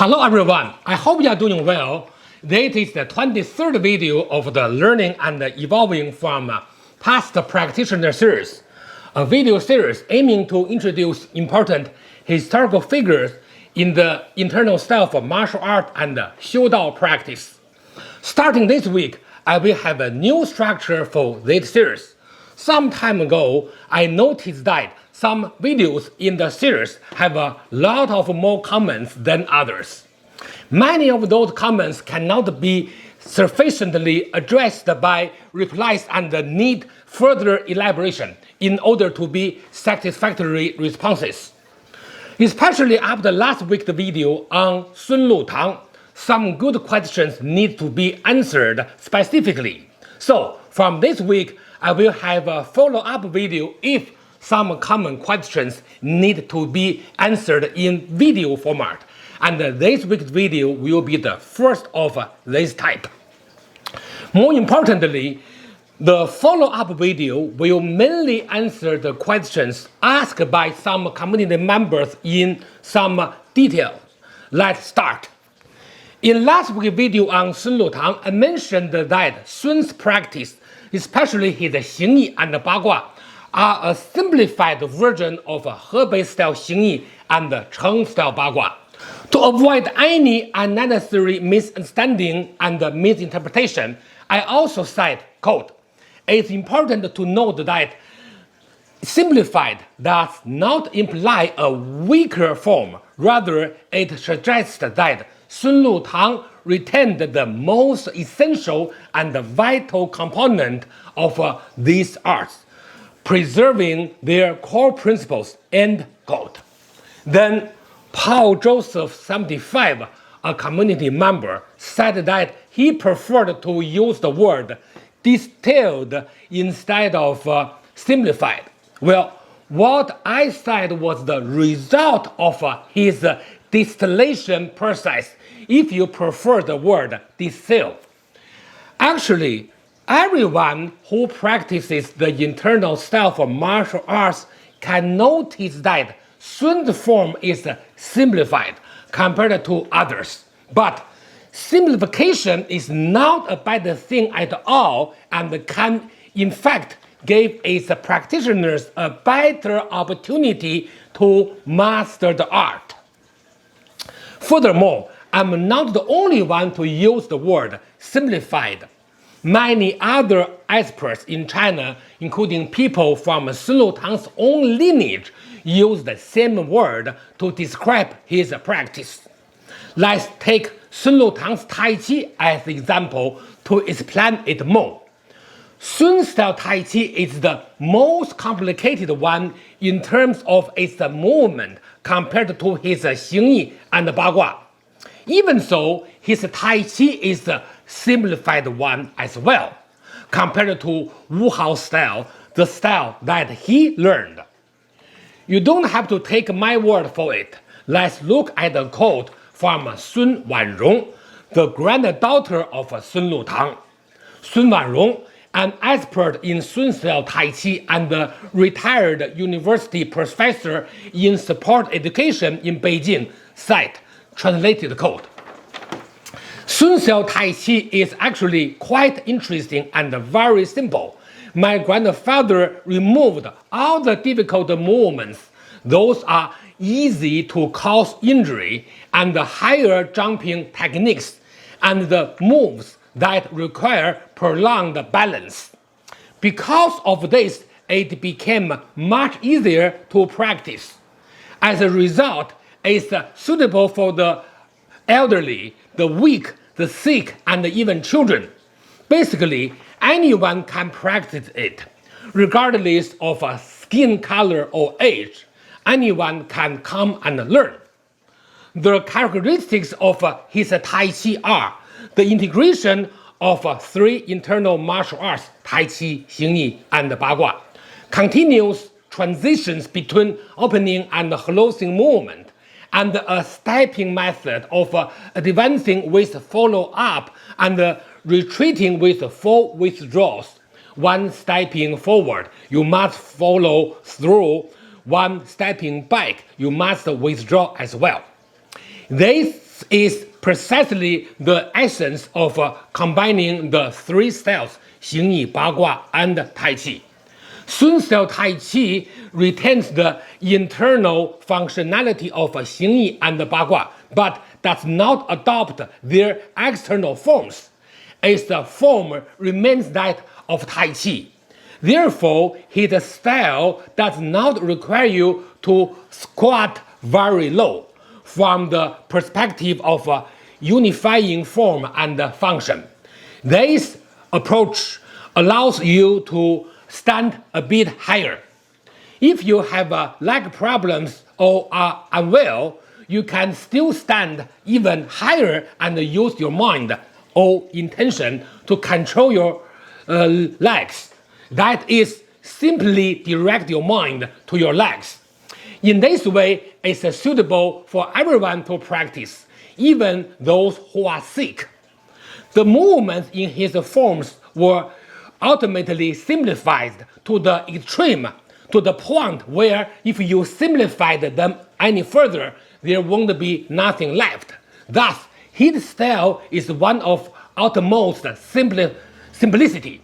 Hello everyone, I hope you are doing well. This is the 23rd video of the Learning and Evolving from Past Practitioner series, a video series aiming to introduce important historical figures in the internal style of martial art and Xiudao practice. Starting this week, I will have a new structure for this series. Some time ago, I noticed that some videos in the series have a lot of more comments than others. Many of those comments cannot be sufficiently addressed by replies and need further elaboration in order to be satisfactory responses. Especially after last week's video on Sun Lutang, some good questions need to be answered specifically. So, from this week, I will have a follow-up video if some common questions need to be answered in video format, and this week's video will be the first of this type. More importantly, the follow-up video will mainly answer the questions asked by some community members in some detail. Let's start. In last week's video on Sun Lutang, I mentioned that Sun's practice, especially his Xingyi and Bagua, are a simplified version of Hebei-style Xingyi and Cheng-style Bagua. To avoid any unnecessary misunderstanding and misinterpretation, I also said, quote, "It's important to note that simplified does not imply a weaker form. Rather, it suggests that Sun Lutang retained the most essential and vital component of these arts, preserving their core principles," end quote. Then Paul Joseph 75, a community member, said that he preferred to use the word distilled instead of simplified. Well, what I said was the result of his distillation process, if you prefer the word distill. Actually, everyone who practices the internal style for martial arts can notice that Sun's form is simplified compared to others. But simplification is not a bad thing at all and can, in fact, give its practitioners a better opportunity to master the art. Furthermore, I'm not the only one to use the word simplified. Many other experts in China, including people from Sun Lutang's own lineage, use the same word to describe his practice. Let's take Sun Lutang's Tai Chi as an example to explain it more. Sun-style Tai Chi is the most complicated one in terms of its movement compared to his Xingyi and Bagua. Even so, his Tai Chi is a simplified one as well, compared to Wu Hao's style, the style that he learned. You don't have to take my word for it. Let's look at a quote from Sun Wanrong, the granddaughter of Sun Lutang. Sun Wanrong, an expert in Sun-style Tai Chi and a retired university professor in sport education in Beijing, said, translated quote, "Sun-style Tai Chi is actually quite interesting and very simple. My grandfather removed all the difficult movements. Those are easy to cause injury, and the higher jumping techniques, and the moves that require prolonged balance. Because of this, it became much easier to practice. As a result, it's suitable for the elderly, the weak, the sick, and even children. Basically, anyone can practice it, regardless of skin color or age. Anyone can come and learn." The characteristics of his Tai Chi are the integration of three internal martial arts, Tai Chi, Xingyi, and Bagua, continuous transitions between opening and closing movement, and a stepping method of advancing with follow-up and retreating with full withdrawals. One stepping forward, you must follow through. One stepping back, you must withdraw as well. These is precisely the essence of combining the three styles, Xingyi, Bagua, and Tai Chi. Sun style Tai Chi retains the internal functionality of Xingyi and Bagua, but does not adopt their external forms. Its form remains that of Tai Chi. Therefore, his style does not require you to squat very low from the perspective of unifying form and function. This approach allows you to stand a bit higher. If you have leg problems or are unwell, you can still stand even higher and use your mind or intention to control your legs. That is, simply direct your mind to your legs. In this way, it's suitable for everyone to practice, even those who are sick. The movements in his forms were ultimately simplified to the extreme, to the point where if you simplified them any further, there won't be nothing left. Thus, his style is one of utmost simplicity.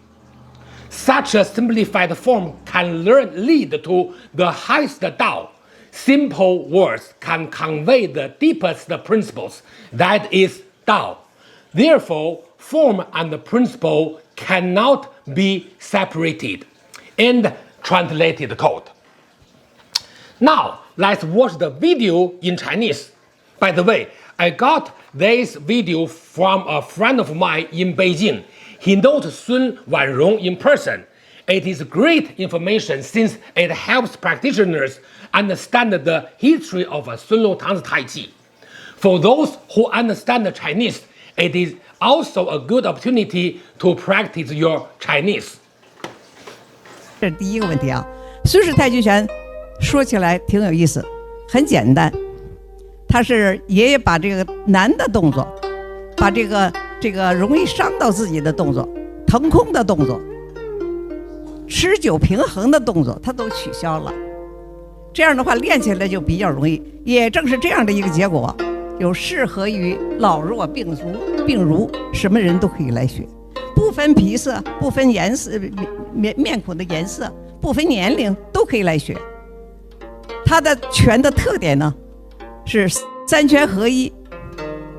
Such a simplified form can lead to the highest Tao. Simple words can convey the deepest principles, that is Tao. Therefore, form and principle cannot be separated. End translated code. Now, let's watch the video in Chinese. By the way, I got this video from a friend of mine in Beijing. He knows Sun Wanrong in person. It is great information since it helps practitioners understand the history of Sun Lutang's Tai Chi. For those who understand Chinese, it is also a good opportunity to practice your Chinese. 这是第一个问题啊，孙氏太极拳说起来挺有意思，很简单。他是爷爷把这个难的动作，把这个容易伤到自己的动作、腾空的动作、持久平衡的动作，他都取消了。这样的话练起来就比较容易。也正是这样的一个结果，有适合于老弱病儒，什么人都可以来学，不分皮色，不分颜色，面孔的颜色，不分年龄都可以来学。它的拳的特点呢，是三拳合一，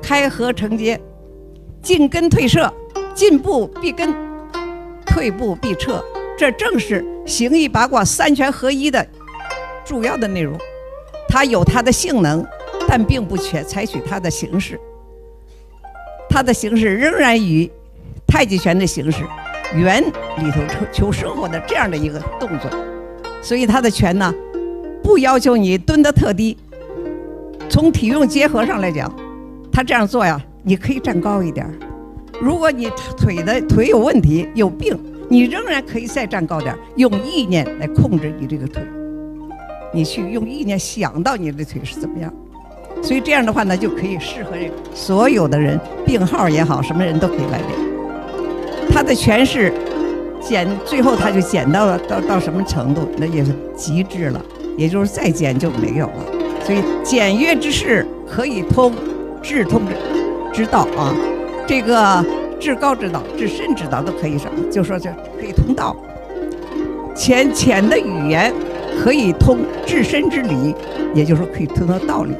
开合承接，进跟退射，进步必跟，退步必撤。这正是形意八卦三拳合一的主要的内容。它有它的性能，但并不采取它的形式。它的形式仍然与太极拳的形式圆里头求生活的这样的一个动作。所以它的拳呢，不要求你蹲得特低。从体用结合上来讲，他这样做呀，你可以站高一点。如果你腿有问题、有病，你仍然可以再站高点，用意念来控制你这个腿。你去用意念想到你的腿是怎么样，所以这样的话呢，就可以适合所有的人，病号也好，什么人都可以来练。他的拳是最后他就减到了到什么程度，那也是极致了，也就是再减就没有了。所以简约之事可以通，至通之道啊，这个至高之道、至深之道都可以什么？就说这可以通道。浅的语言可以通至深之理，也就是说可以通到道理。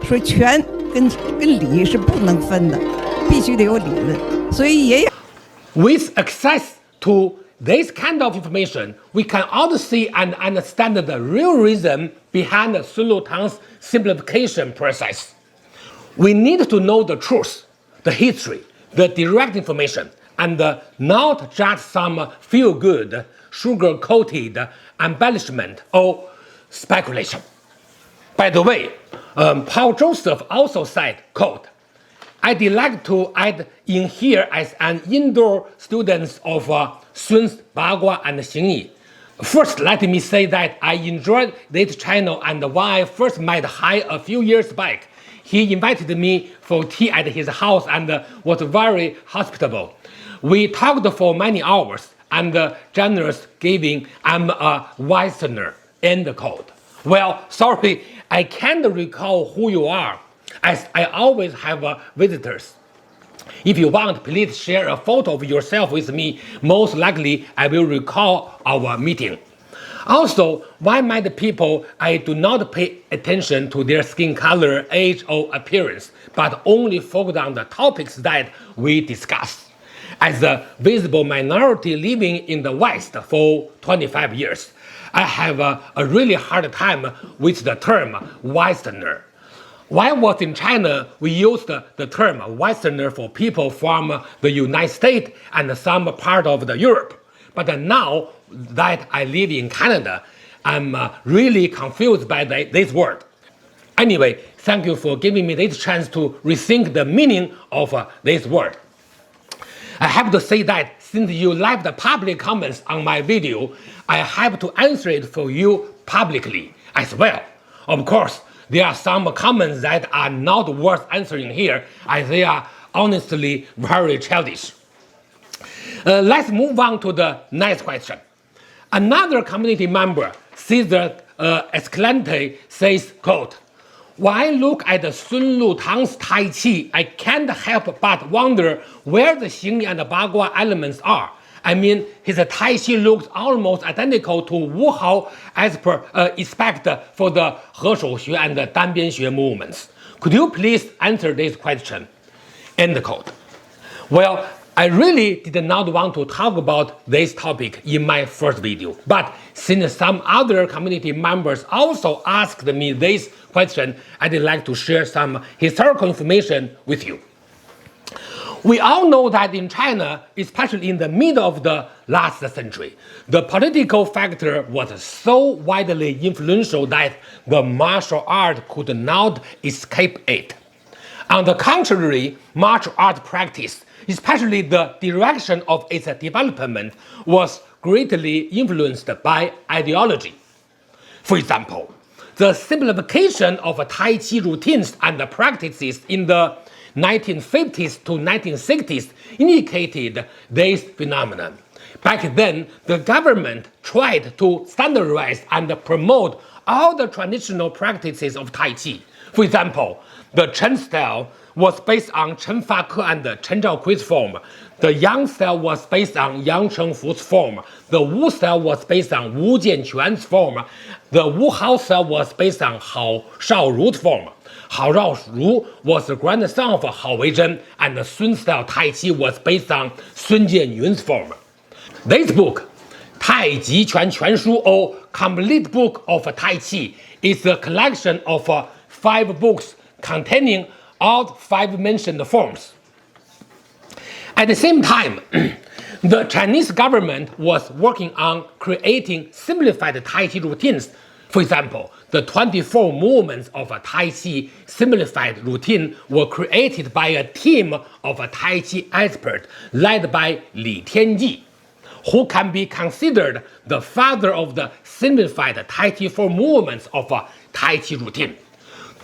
所以拳跟理是不能分的，必须得有理论。所以也有。With access to this kind of information, we can also see and understand the real reason behind Sun Lutang's simplification process. We need to know the truth, the history, the direct information, and not just some feel-good, sugar-coated embellishment or speculation. By the way, Paul Joseph also said, quote, I'd like to add in here as an indoor student of Sun's Bagua and Xingyi. First, let me say that I enjoyed this channel, and when I first met Hai a few years back, he invited me for tea at his house and was very hospitable. We talked for many hours, and generous giving. I'm a Westerner, end quote. Well, sorry, I can't recall who you are. as I always have visitors. If you want, please share a photo of yourself with me. Most likely, I will recall our meeting. Also, wide-minded people, I do not pay attention to their skin color, age, or appearance, but only focus on the topics that we discuss. As a visible minority living in the West for 25 years, I have a really hard time with the term Westerner. When I was in China, we used the term Westerner for people from the United States and some part of Europe. But now that I live in Canada, I'm really confused by this word. Anyway, thank you for giving me this chance to rethink the meaning of this word. I have to say that since you left the public comments on my video, I have to answer it for you publicly as well. Of course, there are some comments that are not worth answering here, as they are honestly very childish. Let's move on to the next question. Another community member, Cesar Escalante, says, quote, "When I look at Sun Lutang's Tai Chi, I can't help but wonder where the Xingyi and Bagua elements are. I mean, his Tai Chi looks almost identical to Wu Hao as per expect for the He Shou Xue and the Dan Bian Xue movements. Could you please answer this question?" End quote. Well, I really did not want to talk about this topic in my first video, but since some other community members also asked me this question, I'd like to share some historical information with you. We all know that in China, especially in the middle of the last century, the political factor was so widely influential that the martial art could not escape it. On the contrary, martial art practice, especially the direction of its development, was greatly influenced by ideology. For example, the simplification of Tai Chi routines and practices in the 1950s to 1960s indicated this phenomenon. Back then, the government tried to standardize and promote all the traditional practices of Tai Chi. For example, the Chen style was based on Chen Fa Ke and Chen Zhaokui's form. The Yang style was based on Yang Chengfu's form. The Wu style was based on Wu Jianquan's form. The Wu Hao style was based on Hao Shaoru's form. Hao Zhaoru was the grandson of Hao Weizhen, and the Sun style Tai Chi was based on Sun Jianyun's form. This book, Tai Ji Quan Quan Shu, or Complete Book of Tai Chi, is a collection of 5 books containing all 5 mentioned forms. At the same time, the Chinese government was working on creating simplified Tai Chi routines. For example, the 24 movements of a Tai Chi simplified routine were created by a team of Tai Chi experts led by Li Tianji, who can be considered the father of the simplified 24 movements of a Tai Chi routine.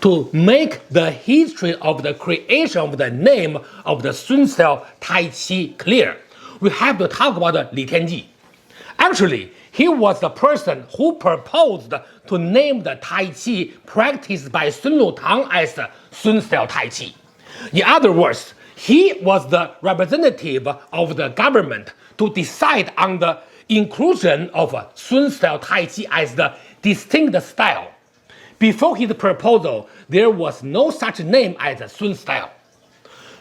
To make the history of the creation of the name of the Sun style Tai Chi clear, we have to talk about Li Tianji. Actually, he was the person who proposed to name the Tai Chi practiced by Sun Lutang as Sun style Tai Chi. In other words, he was the representative of the government to decide on the inclusion of Sun style Tai Chi as the distinct style. Before his proposal, there was no such name as Sun style.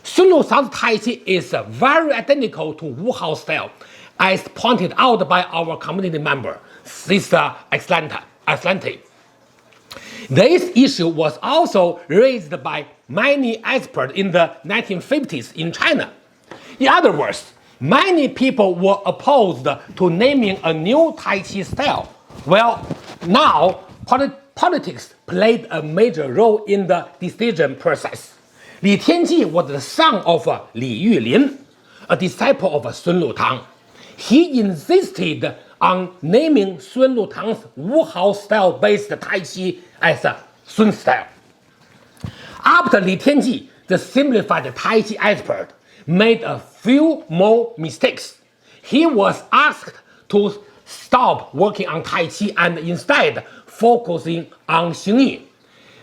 Sun Lutang's Tai Chi is very identical to Wu Hao style, as pointed out by our community member, Cesar Escalante. This issue was also raised by many experts in the 1950s in China. In other words, many people were opposed to naming a new Tai Chi style. Well, now politics played a major role in the decision process. Li Tianji was the son of Li Yulin, a disciple of Sun Lutang. He insisted on naming Sun Lutang's Wu Hao style-based Tai Chi as Sun style. After Li Tianji, the simplified Tai Chi expert, made a few more mistakes. He was asked to stop working on Tai Chi and instead focusing on Xingyi.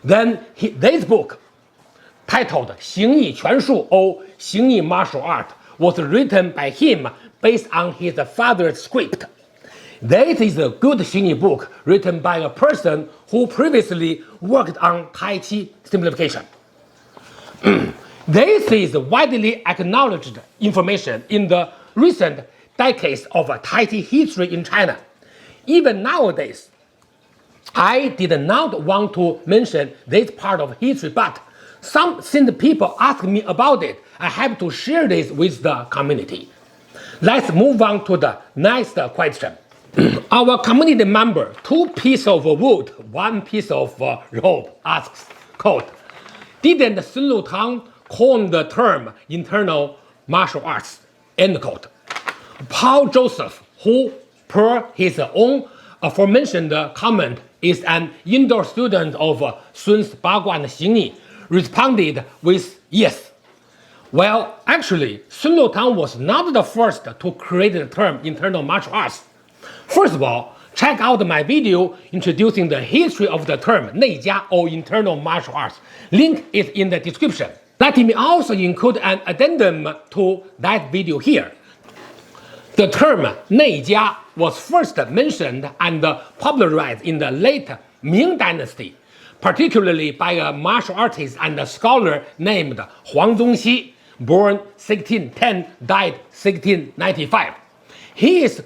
Then this book, titled Xingyi 全术 or Xingyi martial art, was written by him based on his father's script. This is a good Xingyi book written by a person who previously worked on Tai Chi simplification. This is widely acknowledged information in the recent decades of Tai Chi history in China. Even nowadays, I did not want to mention this part of history, but since people ask me about it, I have to share this with the community. Let's move on to the next question. Our community member, 2 pieces of wood, 1 piece of rope, asks, quote, didn't Sun Lutang coin the term internal martial arts, end quote. Paul Joseph, who per his own aforementioned comment is an indoor student of Sun's Bagua and Xingyi, responded with yes. Well, actually, Sun Lutang was not the first to create the term internal martial arts. First of all, check out my video introducing the history of the term 内家 or internal martial arts. Link is in the description. Let me also include an addendum to that video here. The term 内家 was first mentioned and popularized in the late Ming Dynasty, particularly by a martial artist and a scholar named Huang Zongxi, born 1610, died 1695. He is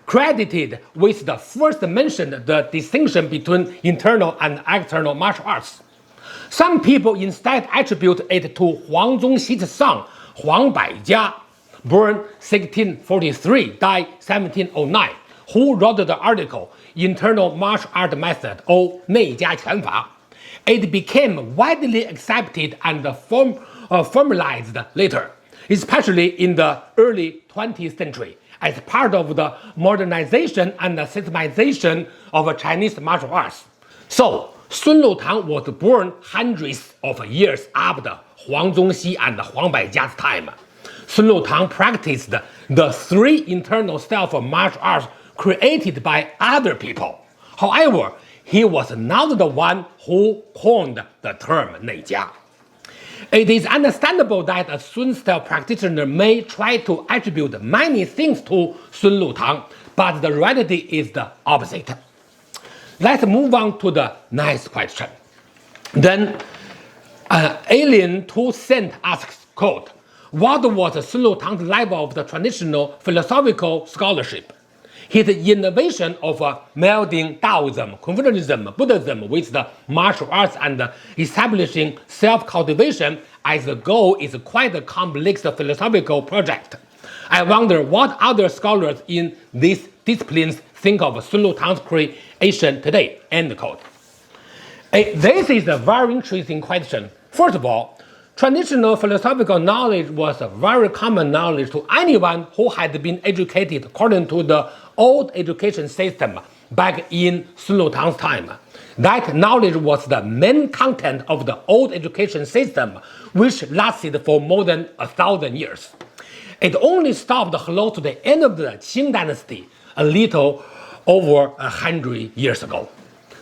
credited with the first mentioned the distinction between internal and external martial arts. Some people instead attribute it to Huang Zongxi's son, Huang Baijia, born 1643, died 1709, who wrote the article Internal Martial Art Method or 内家拳法. It became widely accepted and formalized later, especially in the early 20th century, as part of the modernization and systemization of Chinese martial arts. So, Sun Lutang was born hundreds of years after Huang Zongxi and Huang Baijia's time. Sun Lutang practiced the 3 internal styles of martial arts created by other people. However, he was not the one who coined the term 内家. It is understandable that a Sun-style practitioner may try to attribute many things to Sun Lutang, but the reality is the opposite. Let's move on to the next question. Then, Alien 2 Cent asks, quote, what was Sun Lutang's level of the traditional philosophical scholarship? His innovation of melding Taoism, Confucianism, Buddhism with the martial arts and establishing self-cultivation as a goal is quite a complex philosophical project. I wonder what other scholars in these disciplines think of Sun Lutang's creation today, end quote. This is a very interesting question. First of all, traditional philosophical knowledge was a very common knowledge to anyone who had been educated according to the old education system back in Sun Lutang's time. That knowledge was the main content of the old education system, which lasted for more than 1,000 years. It only stopped close to the end of the Qing dynasty, a little over 100 years ago.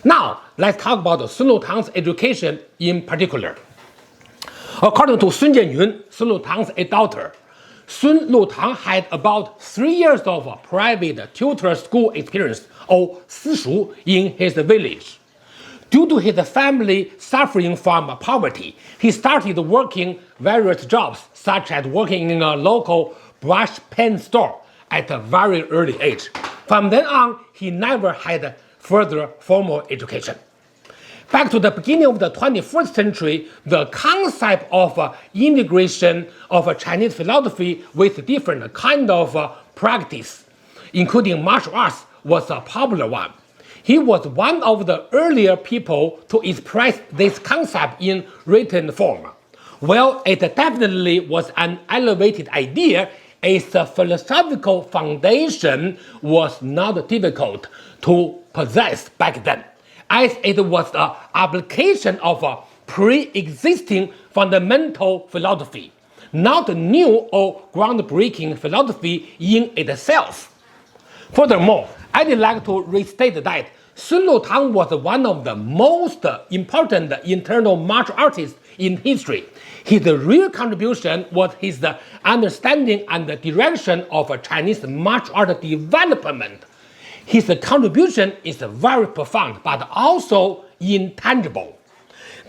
Now, let's talk about Sun Lutang's education in particular. According to Sun Jianyun, Sun Lutang's daughter, Sun Lutang had about 3 years of private tutor school experience, or 私塾, in his village. Due to his family suffering from poverty, he started working various jobs, such as working in a local brush pen store at a very early age. From then on, he never had further formal education. Back to the beginning of the 21st century, the concept of integration of Chinese philosophy with different kind of practice, including martial arts, was a popular one. He was one of the earlier people to express this concept in written form. Well, it definitely was an elevated idea, its philosophical foundation was not difficult to possess back then, as it was the application of a pre-existing fundamental philosophy, not new or groundbreaking philosophy in itself. Furthermore, I'd like to restate that Sun Lutang was one of the most important internal martial artists in history. His real contribution was his understanding and direction of Chinese martial art development. His contribution is very profound, but also intangible.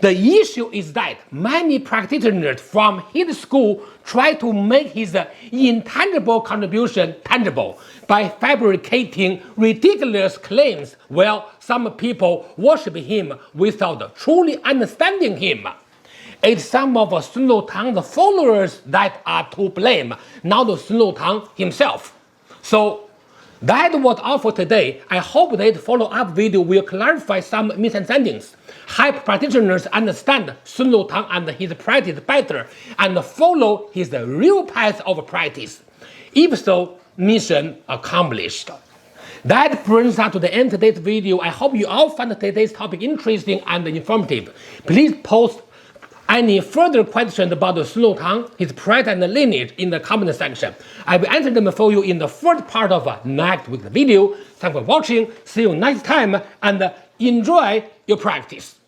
The issue is that many practitioners from his school try to make his intangible contribution tangible by fabricating ridiculous claims, while some people worship him without truly understanding him. It's some of Sun Lutang's followers that are to blame, not Sun Lutang himself. So that was all for today. I hope that follow-up video will clarify some misunderstandings, help practitioners understand Sun Lutang and his practice better, and follow his real path of practice. If so, mission accomplished. That brings us to the end of today's video. I hope you all found today's topic interesting and informative. Please post any further questions about Sun Lutang, his practice and lineage in the comment section. I will answer them for you in the first part of next week's video. Thanks for watching, see you next time, and enjoy your practice.